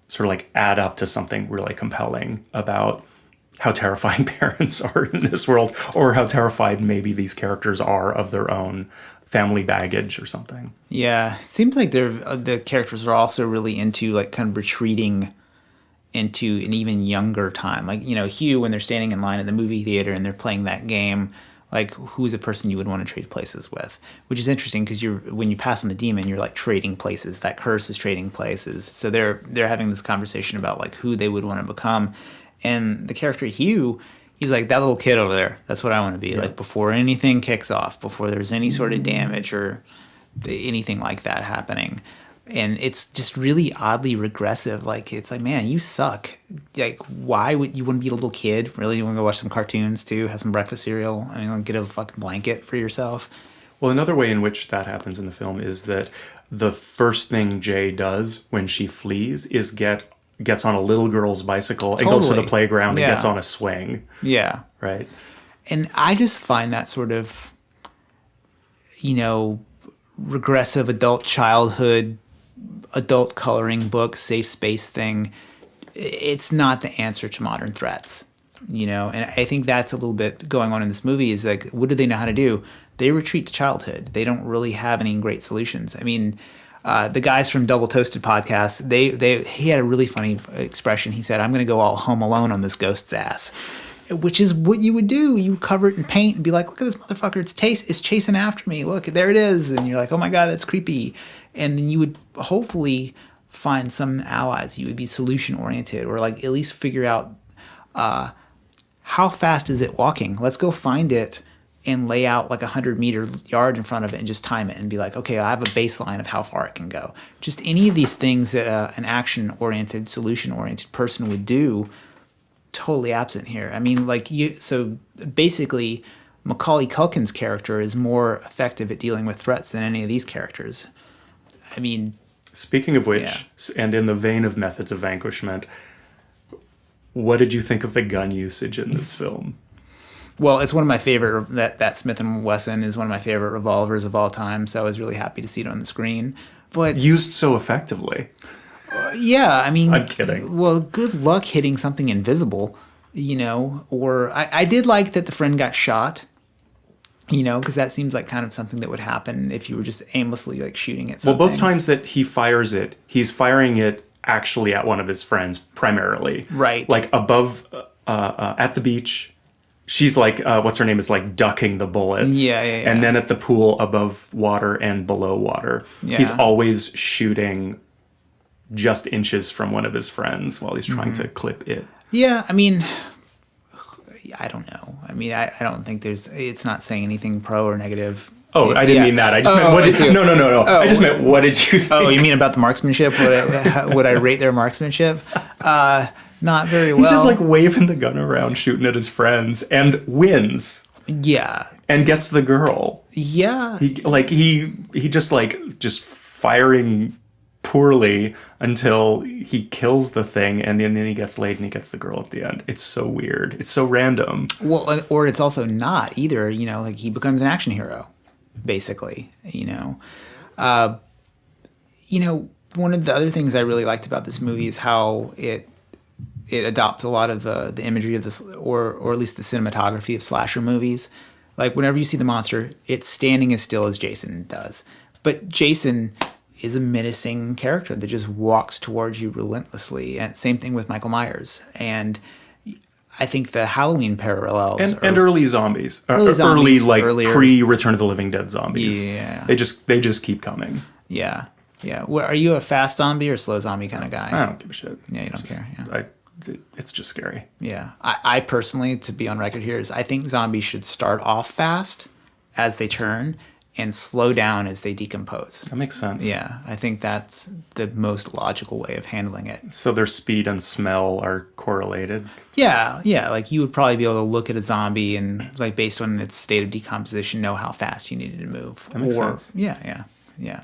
sort of like add up to something really compelling about how terrifying parents are in this world, or how terrified maybe these characters are of their own family baggage or something. Yeah, it seems like the characters are also really into like kind of retreating into an even younger time. Like, Hugh, when they're standing in line at the movie theater and they're playing that game, like who's a person you would want to trade places with? Which is interesting because when you pass on the demon, you're like trading places. That curse is trading places. So they're having this conversation about like who they would want to become. And the character Hugh, he's like, that little kid over there, that's what I want to be. Yeah. Like before anything kicks off, before there's any sort of damage or anything like that happening. And it's just really oddly regressive. Like, it's like, man, you suck. Like, why would you want to be a little kid? Really? You want to go watch some cartoons, too? Have some breakfast cereal? I mean, get a fucking blanket for yourself? Well, another way in which that happens in the film is that the first thing Jay does when she flees is gets on a little girl's bicycle and goes to the playground and gets on a swing. Yeah. Right. And I just find that sort of, regressive adult childhood, adult coloring book, safe space thing, it's not the answer to modern threats, and I think that's a little bit going on in this movie is like, what do they know how to do? They retreat to childhood. They don't really have any great solutions. I mean, the guys from Double Toasted podcast, he had a really funny expression. He said, I'm going to go all Home Alone on this ghost's ass, which is what you would do. You would cover it in paint and be like, look at this motherfucker. It's chasing after me. Look, there it is. And you're like, oh my God, that's creepy. And then you would hopefully find some allies. You would be solution oriented, or like at least figure out how fast is it walking? Let's go find it and lay out like 100-meter yard in front of it and just time it and be like, okay, I have a baseline of how far it can go. Just any of these things that an action oriented, solution oriented person would do, totally absent here. I mean, so basically Macaulay Culkin's character is more effective at dealing with threats than any of these characters. I mean, speaking of which, and in the vein of methods of vanquishment, what did you think of the gun usage in this film? Well, it's one of my favorite, that Smith & Wesson is one of my favorite revolvers of all time, so I was really happy to see it on the screen. But used so effectively. Yeah, I mean... I'm kidding. Well, good luck hitting something invisible, or... I did like that the friend got shot, because that seems like kind of something that would happen if you were just aimlessly like shooting at something. Well, both times that he fires it, he's firing it actually at one of his friends primarily. Right. Like above, at the beach, she's like, what's her name, is like ducking the bullets. Yeah. And then at the pool above water and below water, he's always shooting just inches from one of his friends while he's trying to clip it. Yeah, I mean... I don't know. I mean, I don't think it's not saying anything pro or negative. Oh, I didn't mean that. I just meant, what did you... No. Oh, I just meant, what did you think? Oh, you mean about the marksmanship? Would I rate their marksmanship? Not very well. He's just like waving the gun around, shooting at his friends, and wins. Yeah. And gets the girl. Yeah. He just firing poorly until he kills the thing, and then he gets laid and he gets the girl at the end. It's so weird. It's so random. Well, or it's also not either. Like he becomes an action hero. basically, one of the other things I really liked about this movie is how it adopts a lot of the imagery of this, or at least the cinematography of slasher movies. Like whenever you see the monster, it's standing as still as Jason does. But Jason is a menacing character that just walks towards you relentlessly. And same thing with Michael Myers. And I think the Halloween parallels and early zombies, earlier. pre-Return of the Living Dead zombies. Yeah, they just keep coming. Yeah. Well, are you a fast zombie or slow zombie kind of guy? I don't give a shit. Yeah, you don't care. Yeah. It's just scary. Yeah. I personally, to be on record here, is I think zombies should start off fast as they turn and slow down as they decompose. That makes sense. Yeah, I think that's the most logical way of handling it. So their speed and smell are correlated? Yeah. Like you would probably be able to look at a zombie and, like, based on its state of decomposition, know how fast you needed to move. That makes sense. Yeah.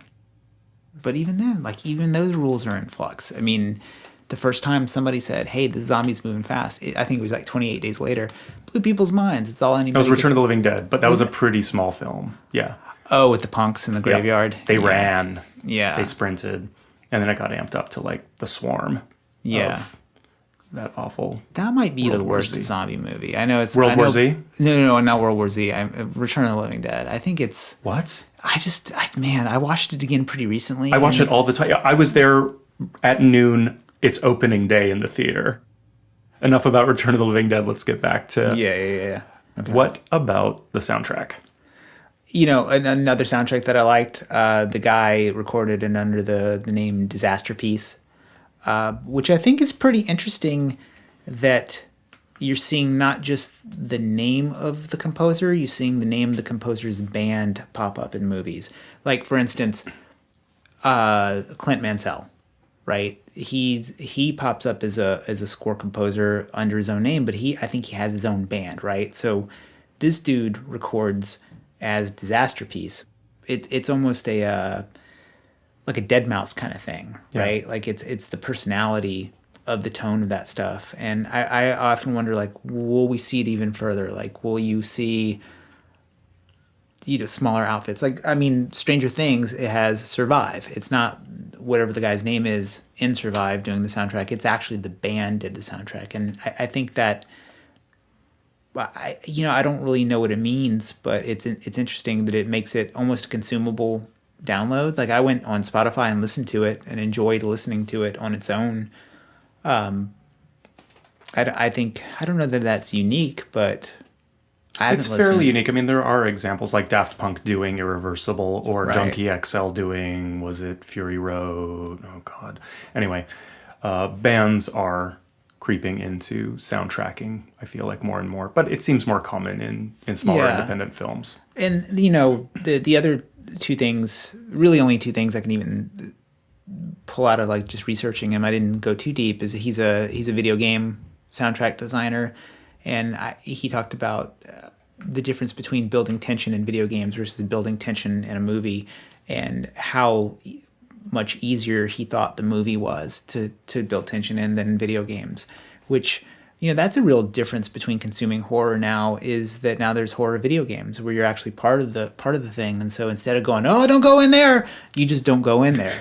But even then, like, even those rules are in flux. I mean, the first time somebody said, hey, the zombie's moving fast, I think it was like 28 days later, blew people's minds. It's all anybody That was Return of the Living Dead, but that was a pretty small film. Yeah. Oh, with the punks in the graveyard? They ran. Yeah. They sprinted. And then it got amped up to, like, the swarm. Yeah. Of that awful That might be World the War worst Z. zombie movie. I know it's... World War Z? No, not World War Z. Return of the Living Dead. I think it's... What? I watched it again pretty recently. I watch it all the time. I was there at noon. It's opening day in the theater. Enough about Return of the Living Dead. Let's get back to... Yeah. Okay. What about the soundtrack? Another soundtrack that I liked, the guy recorded it under the name Disaster Piece, which I think is pretty interesting that you're seeing not just the name of the composer, you're seeing the name of the composer's band pop up in movies. Like, for instance, Clint Mansell, right? He pops up as a score composer under his own name, but I think he has his own band, right? So this dude records as Disaster Piece. It's almost like a Dead Mouse kind of thing, right? Like it's the personality of the tone of that stuff. And I often wonder, like, will we see it even further? Like, will you see smaller outfits? Like, I mean, Stranger Things, it has Survive. It's not whatever the guy's name is in Survive doing the soundtrack. It's actually the band did the soundtrack. And I think that I don't really know what it means, but it's interesting that it makes it almost a consumable download. Like, I went on Spotify and listened to it and enjoyed listening to it on its own. I don't know that that's unique, but It's fairly unique. I mean, there are examples like Daft Punk doing Irreversible or Junkie XL doing, was it Fury Road? Oh, God. Anyway, bands are creeping into soundtracking, I feel like, more and more. But it seems more common in smaller independent films. And, the other two things, really only two things I can even pull out of, like, just researching him, I didn't go too deep, is he's a video game soundtrack designer. And he talked about the difference between building tension in video games versus building tension in a movie, and how much easier he thought the movie was to build tension in than video games. Which, that's a real difference between consuming horror now, is that now there's horror video games where you're actually part of the thing. And so instead of going, oh, don't go in there, you just don't go in there.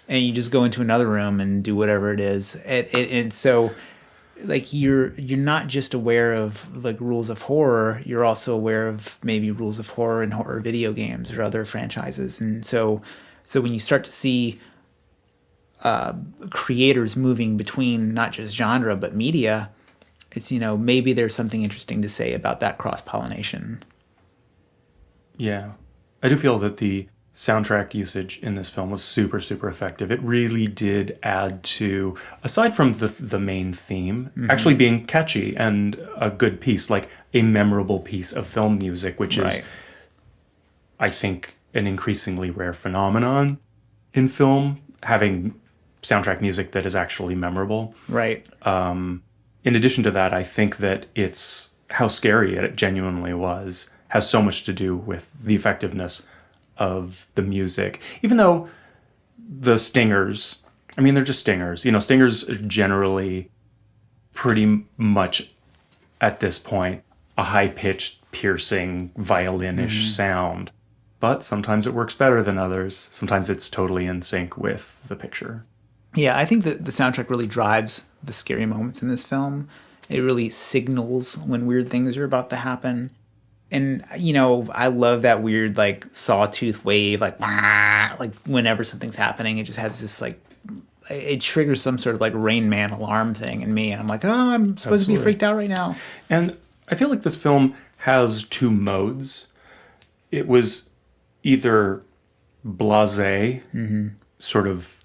And you just go into another room and do whatever it is. And so, like, you're not just aware of, like, rules of horror, you're also aware of maybe rules of horror in horror video games or other franchises. And so when you start to see creators moving between not just genre but media, it's, maybe there's something interesting to say about that cross-pollination. Yeah. I do feel that the soundtrack usage in this film was super, super effective. It really did add to, aside from the main theme, actually being catchy and a good piece, like a memorable piece of film music, which is, I think, an increasingly rare phenomenon in film, having soundtrack music that is actually memorable. Right. In addition to that, I think that it's how scary it genuinely was has so much to do with the effectiveness of the music. Even though the stingers, I mean, they're just stingers. Stingers are generally pretty much, at this point, a high-pitched, piercing, violin-ish sound. but sometimes it works better than others. Sometimes it's totally in sync with the picture. Yeah, I think that the soundtrack really drives the scary moments in this film. It really signals when weird things are about to happen. And I love that weird like sawtooth wave, like "Wah," like whenever something's happening, it just has this like it triggers some sort of like Rain Man alarm thing in me, and I'm like, oh, I'm supposed to be Absolutely. freaked out right now. And I feel like this film has two modes. It was either blasé, sort of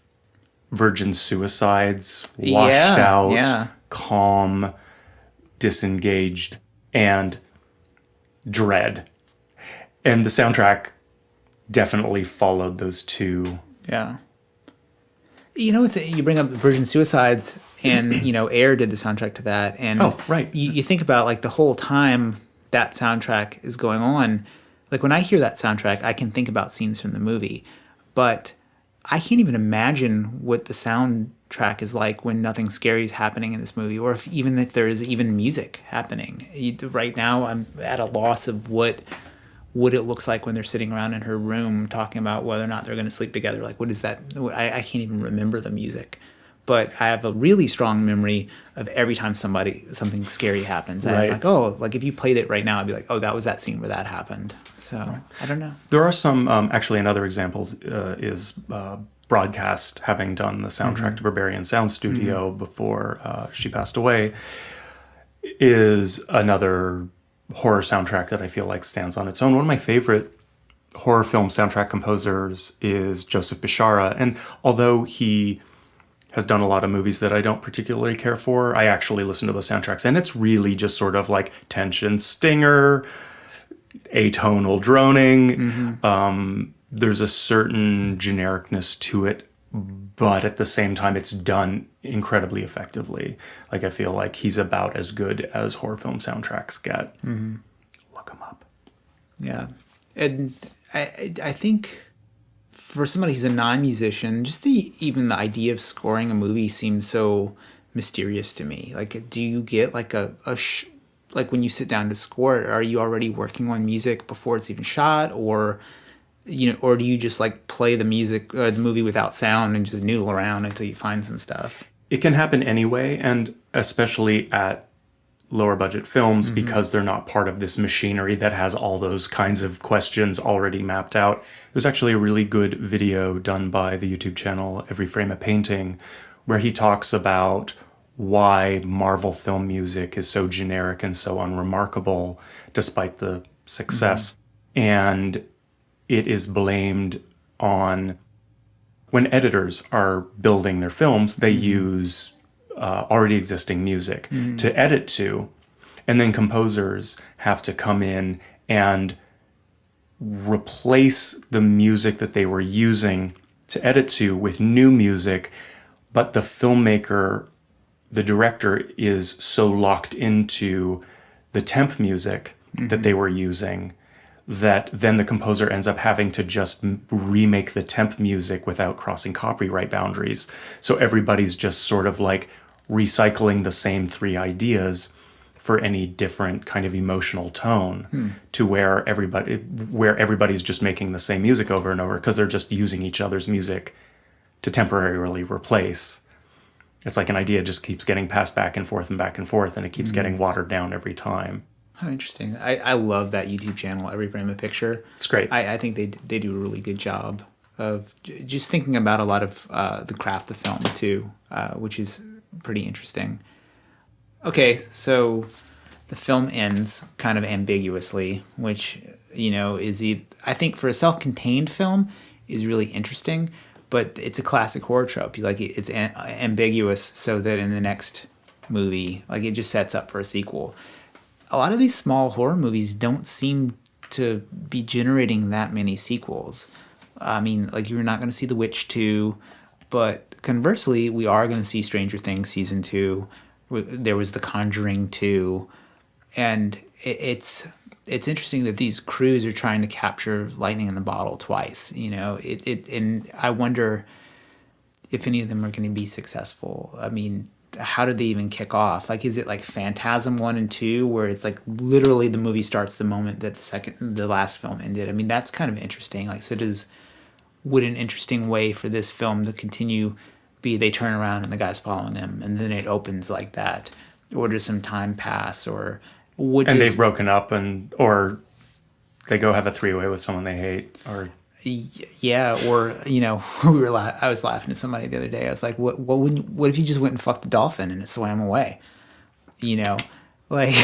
virgin suicides, washed out, yeah. calm, disengaged, and dread. And the soundtrack definitely followed those two. Yeah. You bring up Virgin Suicides, and Air did the soundtrack to that, and Oh, right. You think about like the whole time that soundtrack is going on. Like when I hear that soundtrack, I can think about scenes from the movie, but I can't even imagine what the soundtrack is like when nothing scary is happening in this movie, or if there is even music happening. Right now, I'm at a loss of what it looks like when they're sitting around in her room talking about whether or not they're going to sleep together. Like, what is that? I can't even remember the music. But I have a really strong memory of every time something scary happens. I'm Right. like, oh, like if you played it right now, I'd be like, oh, that was that scene where that happened. So I don't know. There are some, actually, another example is Broadcast, having done the soundtrack to Barbarian Sound Studio before she passed away, is another horror soundtrack that I feel like stands on its own. One of my favorite horror film soundtrack composers is Joseph Bishara, and although he has done a lot of movies that I don't particularly care for, I actually listen to the soundtracks, and it's really just sort of like tension stinger, atonal droning. There's a certain genericness to it, but at the same time, it's done incredibly effectively. Like, I feel like he's about as good as horror film soundtracks get. Look him up. Yeah. And I think for somebody who's a non-musician, just even the idea of scoring a movie seems so mysterious to me. Like, do you get like like when you sit down to score it, are you already working on music before it's even shot, or or do you just like play the music or the movie without sound and just noodle around until you find some stuff? It can happen anyway, and especially at lower budget films, because they're not part of this machinery that has all those kinds of questions already mapped out. There's actually a really good video done by the YouTube channel Every Frame a Painting, where he talks about why Marvel film music is so generic and so unremarkable despite the success. And it is blamed on when editors are building their films, they use already existing music to edit to, and then composers have to come in and replace the music that they were using to edit to with new music, but the filmmaker, the director, is so locked into the temp music that they were using that then the composer ends up having to just remake the temp music without crossing copyright boundaries. So everybody's just sort of like recycling the same three ideas for any different kind of emotional tone, to where everybody's just making the same music over and over because they're just using each other's music to temporarily replace. It's like an idea just keeps getting passed back and forth, and it keeps getting watered down every time. Oh, interesting. I love that YouTube channel, Every Frame a Picture. It's great. I think they do a really good job of just thinking about a lot of the craft of film too, which is pretty interesting. Okay, so the film ends kind of ambiguously, which I think for a self-contained film is really interesting, but it's a classic horror trope. Like it's ambiguous so that in the next movie, like it just sets up for a sequel. A lot of these small horror movies don't seem to be generating that many sequels. I mean, like you're not going to see The Witch 2, but conversely, we are going to see Stranger Things Season 2. There was The Conjuring 2. And it's interesting that these crews are trying to capture lightning in the bottle twice. And I wonder if any of them are going to be successful. I mean, how did they even kick off? Like, is it like Phantasm 1 and 2, where it's like literally the movie starts the moment that the last film ended? I mean, that's kind of interesting. Like, so would an interesting way for this film to continue be they turn around and the guy's following them, and then it opens like that, or does some time pass, or they've broken up, or they go have a three-way with someone they hate, or yeah, or I was laughing at somebody the other day. I was like, what if you just went and fucked the dolphin and it swam away? Like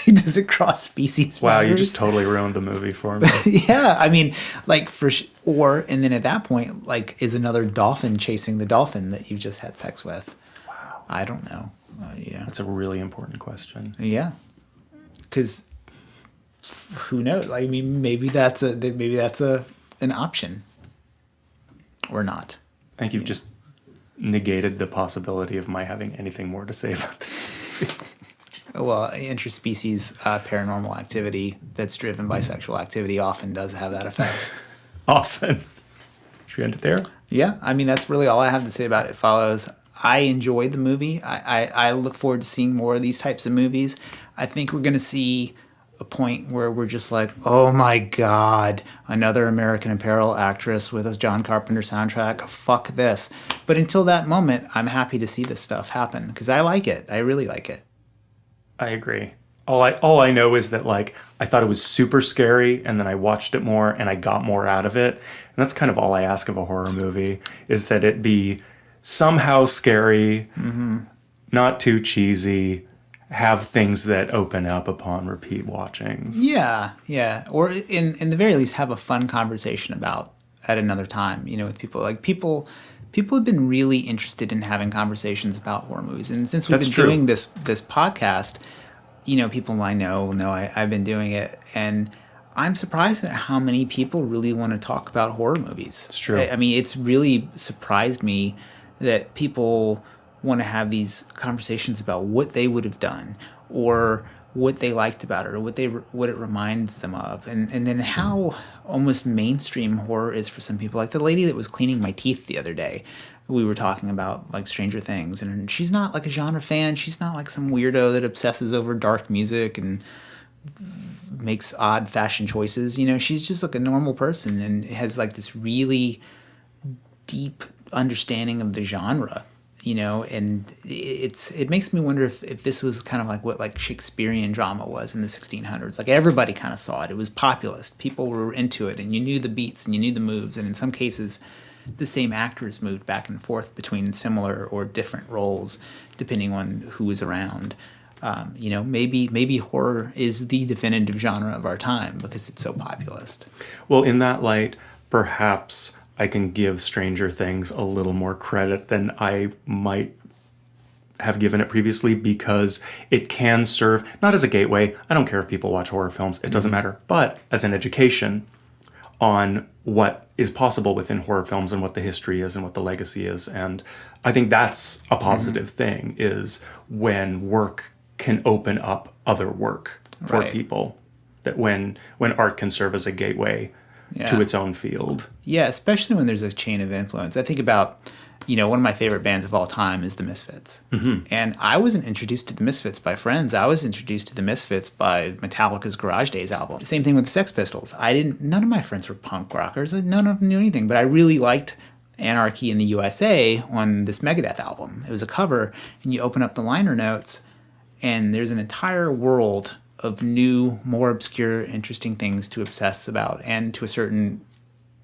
does it cross species wow, boundaries? you just totally ruined the movie for me. Yeah, I mean, like and then at that point, like, is another dolphin chasing the dolphin that you just had sex with? Wow, I don't know. that's a really important question. Yeah, because who knows? I mean, maybe that's an option, or not. I think you've just negated the possibility of my having anything more to say about this movie. Well, interspecies paranormal activity that's driven by sexual activity often does have that effect. Often. Should we end it there? Yeah, I mean, that's really all I have to say about It Follows. I enjoyed the movie. I look forward to seeing more of these types of movies. I think we're going to see a point where we're just like, oh my God, another American Apparel actress with a John Carpenter soundtrack. Fuck this. But until that moment, I'm happy to see this stuff happen because I like it. I really like it. I agree. All I know is that, like, I thought it was super scary, and then I watched it more and I got more out of it. And that's kind of all I ask of a horror movie, is that it be somehow scary, not too cheesy, have things that open up upon repeat watchings. Yeah. Or in the very least, have a fun conversation about at another time, with people. Like, people have been really interested in having conversations about horror movies. And since we've been doing this podcast, people I know I've been doing it, and I'm surprised at how many people really want to talk about horror movies. It's true. I mean, it's really surprised me that people want to have these conversations about what they would have done, or what they liked about it, or what it reminds them of, and then how almost mainstream horror is for some people. Like the lady that was cleaning my teeth the other day, we were talking about like Stranger Things, and she's not like a genre fan. She's not like some weirdo that obsesses over dark music and makes odd fashion choices. She's just like a normal person and has like this really deep understanding of the genre. And it makes me wonder if this was kind of like what like Shakespearean drama was in the 1600s. Like everybody kind of saw it. It was populist. People were into it, and you knew the beats and you knew the moves. And in some cases, the same actors moved back and forth between similar or different roles depending on who was around. Maybe horror is the definitive genre of our time because it's so populist. Well, in that light, perhaps I can give Stranger Things a little more credit than I might have given it previously, because it can serve not as a gateway. I don't care if people watch horror films. It doesn't matter. But as an education on what is possible within horror films and what the history is and what the legacy is. And I think that's a positive thing, is when work can open up other work for people. That when art can serve as a gateway to its own field. Yeah, especially when there's a chain of influence. I think about, one of my favorite bands of all time is the Misfits. Mm-hmm. And I wasn't introduced to the Misfits by friends. I was introduced to the Misfits by Metallica's Garage Days album. Same thing with the Sex Pistols. None of my friends were punk rockers. None of them knew anything. But I really liked Anarchy in the USA on this Megadeth album. It was a cover, and you open up the liner notes, and there's an entire world of new, more obscure, interesting things to obsess about and to a certain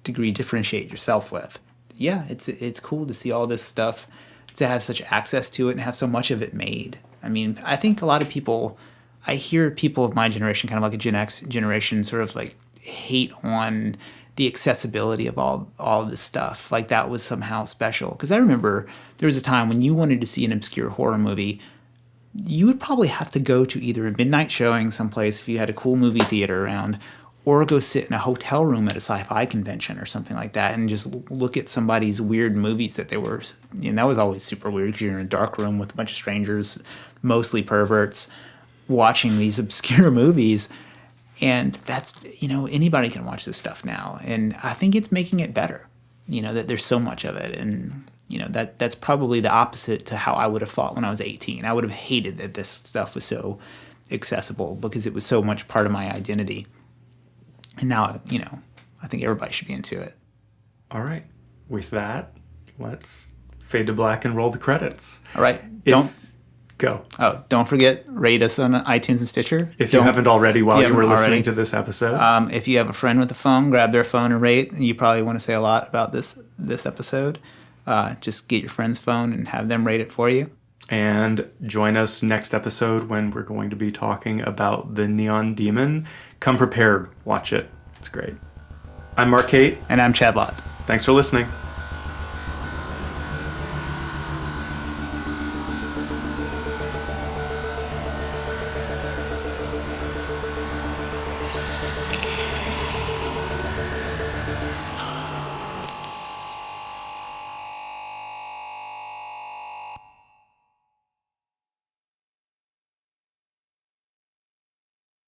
degree differentiate yourself with. Yeah, it's cool to see all this stuff, to have such access to it and have so much of it made. I mean, I think a lot of people, I hear people of my generation, kind of like a Gen X generation, sort of like hate on the accessibility of all this stuff. Like that was somehow special. Because I remember there was a time when you wanted to see an obscure horror movie, you would probably have to go to either a midnight showing someplace if you had a cool movie theater around, or go sit in a hotel room at a sci-fi convention or something like that and just look at somebody's weird movies that they were. And that was always super weird because you're in a dark room with a bunch of strangers, mostly perverts, watching these obscure movies. And that's, anybody can watch this stuff now. And I think it's making it better, that there's so much of it. And that's probably the opposite to how I would have thought when I was 18. I would have hated that this stuff was so accessible because it was so much part of my identity. And now, I think everybody should be into it. All right. With that, let's fade to black and roll the credits. All right. Don't forget, rate us on iTunes and Stitcher. If you haven't already while you were listening to this episode. If you have a friend with a phone, grab their phone and rate. You probably want to say a lot about this episode. Just get your friend's phone and have them rate it for you. And join us next episode when we're going to be talking about The Neon Demon. Come prepared. Watch it. It's great. I'm Marc Kate. And I'm Chad Lott. Thanks for listening.